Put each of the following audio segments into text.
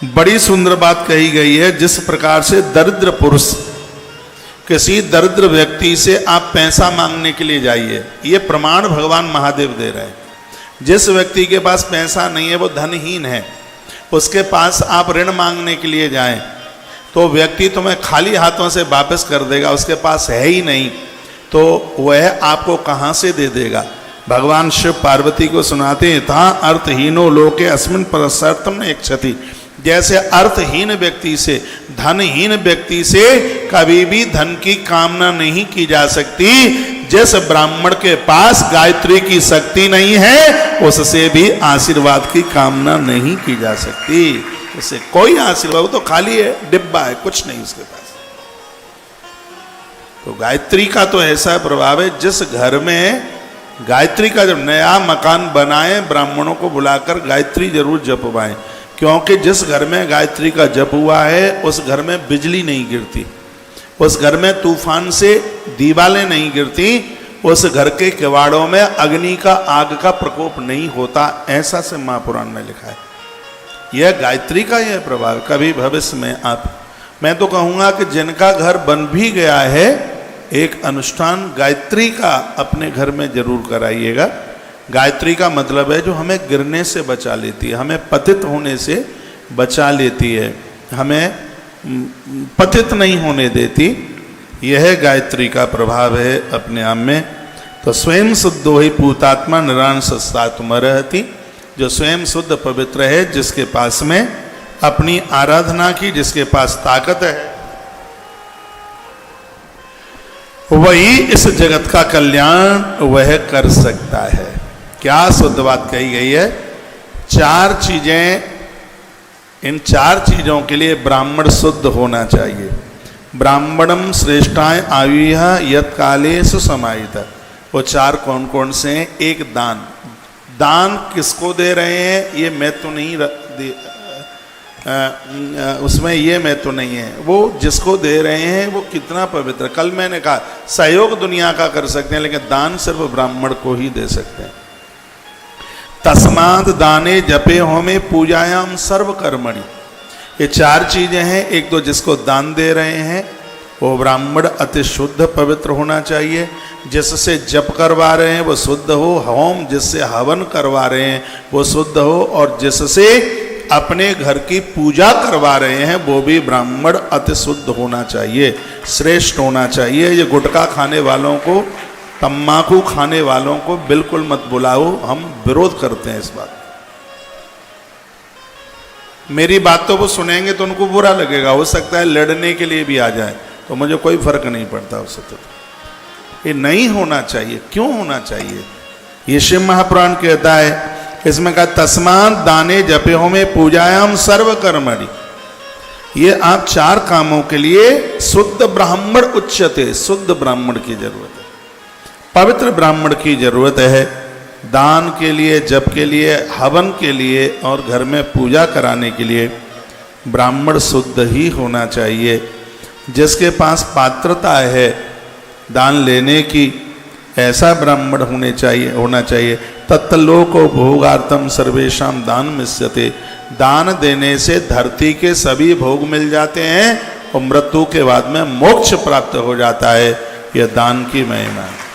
बड़ी सुंदर बात कही गई है। जिस प्रकार से दरिद्र पुरुष किसी दरिद्र व्यक्ति से आप पैसा मांगने के लिए जाइए, ये प्रमाण भगवान महादेव दे रहे हैं। जिस व्यक्ति के पास पैसा नहीं है, वो धनहीन है, उसके पास आप ऋण मांगने के लिए जाएं तो व्यक्ति तुम्हें खाली हाथों से वापस कर देगा। उसके पास है ही नहीं तो वह आपको कहाँ से दे देगा। भगवान शिव पार्वती को सुनाते हैं, था अर्थहीनो लोके अस्मिन् परसर्तम न इच्छति। जैसे अर्थहीन व्यक्ति से, धनहीन व्यक्ति से कभी भी धन की कामना नहीं की जा सकती। जिस ब्राह्मण के पास गायत्री की शक्ति नहीं है, उससे भी आशीर्वाद की कामना नहीं की जा सकती। उससे कोई आशीर्वाद, वो तो खाली है, डिब्बा है, कुछ नहीं उसके पास। तो गायत्री का तो ऐसा प्रभाव है, जिस घर में गायत्री का जब नया मकान बनाए, ब्राह्मणों को बुलाकर गायत्री जरूर जपवाएं, क्योंकि जिस घर में गायत्री का जप हुआ है उस घर में बिजली नहीं गिरती, उस घर में तूफान से दीवारें नहीं गिरती, उस घर के किवाड़ों में अग्नि का, आग का प्रकोप नहीं होता। ऐसा से महापुराण ने लिखा है। यह गायत्री का यह प्रभाव। कभी भविष्य में आप, मैं तो कहूँगा कि जिनका घर बन भी गया है, एक अनुष्ठान गायत्री का अपने घर में जरूर कराइएगा। गायत्री का मतलब है जो हमें गिरने से बचा लेती है, हमें पतित होने से बचा लेती है, हमें पतित नहीं होने देती। यह गायत्री का प्रभाव है अपने आप में। तो स्वयं शुद्धो ही पूतात्मा निरांशस्तात्मरहति, जो स्वयं शुद्ध पवित्र है, जिसके पास में अपनी आराधना की, जिसके पास ताकत है, वही इस जगत का कल्याण वह कर सकता है। क्या शुद्ध बात कही गई है। चार चीजें, इन चार चीजों के लिए ब्राह्मण शुद्ध होना चाहिए। ब्राह्मणम श्रेष्ठाय आयुः यत् काले सुसमाहितः। वो चार कौन कौन से हैं। एक, दान। दान किसको दे रहे हैं ये मैं तो नहीं उसमें ये मैं तो नहीं है, वो जिसको दे रहे हैं वो कितना पवित्र। कल मैंने कहा सहयोग दुनिया का कर सकते हैं, लेकिन दान सिर्फ ब्राह्मण को ही दे सकते हैं। तस्मात् दाने जपे होमे पूजायाम सर्व कर्मणि। ये चार चीजें हैं। एक तो जिसको दान दे रहे हैं वो ब्राह्मण अति शुद्ध पवित्र होना चाहिए, जिससे जप करवा रहे हैं वो शुद्ध हो, होम जिससे हवन करवा रहे हैं वो शुद्ध हो, और जिससे अपने घर की पूजा करवा रहे हैं वो भी ब्राह्मण अति शुद्ध होना चाहिए, श्रेष्ठ होना चाहिए। ये गुटखा खाने वालों को, तम्बाकू खाने वालों को बिल्कुल मत बुलाओ, हम विरोध करते हैं इस बात। मेरी बातों को सुनेंगे तो उनको बुरा लगेगा, हो सकता है लड़ने के लिए भी आ जाए, तो मुझे कोई फर्क नहीं पड़ता उससे। तो ये नहीं होना चाहिए। क्यों होना चाहिए? ये शिव महापुराण कहता है, इसमें कहा तस्मात् दाने जपे होमे पूजायाम सर्व कर्मणि। ये आप चार कामों के लिए शुद्ध ब्राह्मण उच्यते, शुद्ध ब्राह्मण की जरूरत है, पवित्र ब्राह्मण की जरूरत है। दान के लिए, जप के लिए, हवन के लिए और घर में पूजा कराने के लिए ब्राह्मण शुद्ध ही होना चाहिए। जिसके पास पात्रता है दान लेने की, ऐसा ब्राह्मण होना चाहिए। तत्लोको भोगार्थम सर्वेशम दान मिष्यते। दान देने से धरती के सभी भोग मिल जाते हैं और मृत्यु के बाद में मोक्ष प्राप्त हो जाता है। यह दान की महिमा है।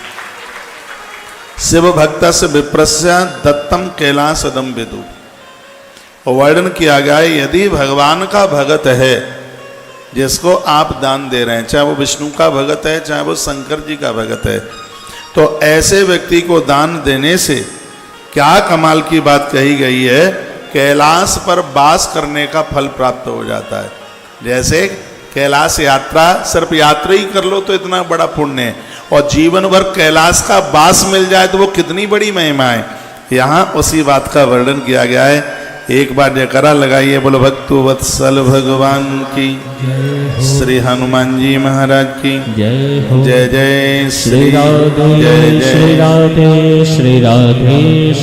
शिव भक्तस्य विप्रस्य दत्तम कैलासदम विदु। वर्णन किया गया है, यदि भगवान का भगत है जिसको आप दान दे रहे हैं, चाहे वो विष्णु का भगत है, चाहे वो शंकर जी का भगत है, तो ऐसे व्यक्ति को दान देने से क्या कमाल की बात कही गई है, कैलाश पर वास करने का फल प्राप्त हो जाता है। जैसे कैलाश यात्रा, सिर्फ यात्रा ही कर लो तो इतना बड़ा पुण्य है, और जीवन भर कैलाश का वास मिल जाए तो वो कितनी बड़ी महिमा है। यहाँ उसी बात का वर्णन किया गया है। एक बार जयकारा लगाइए, बोलो भक्तु वत्सल भगवान की, श्री हनुमान जी महाराज की जय। जय श्री राधे, जय जय श्री राधे, श्री राधे।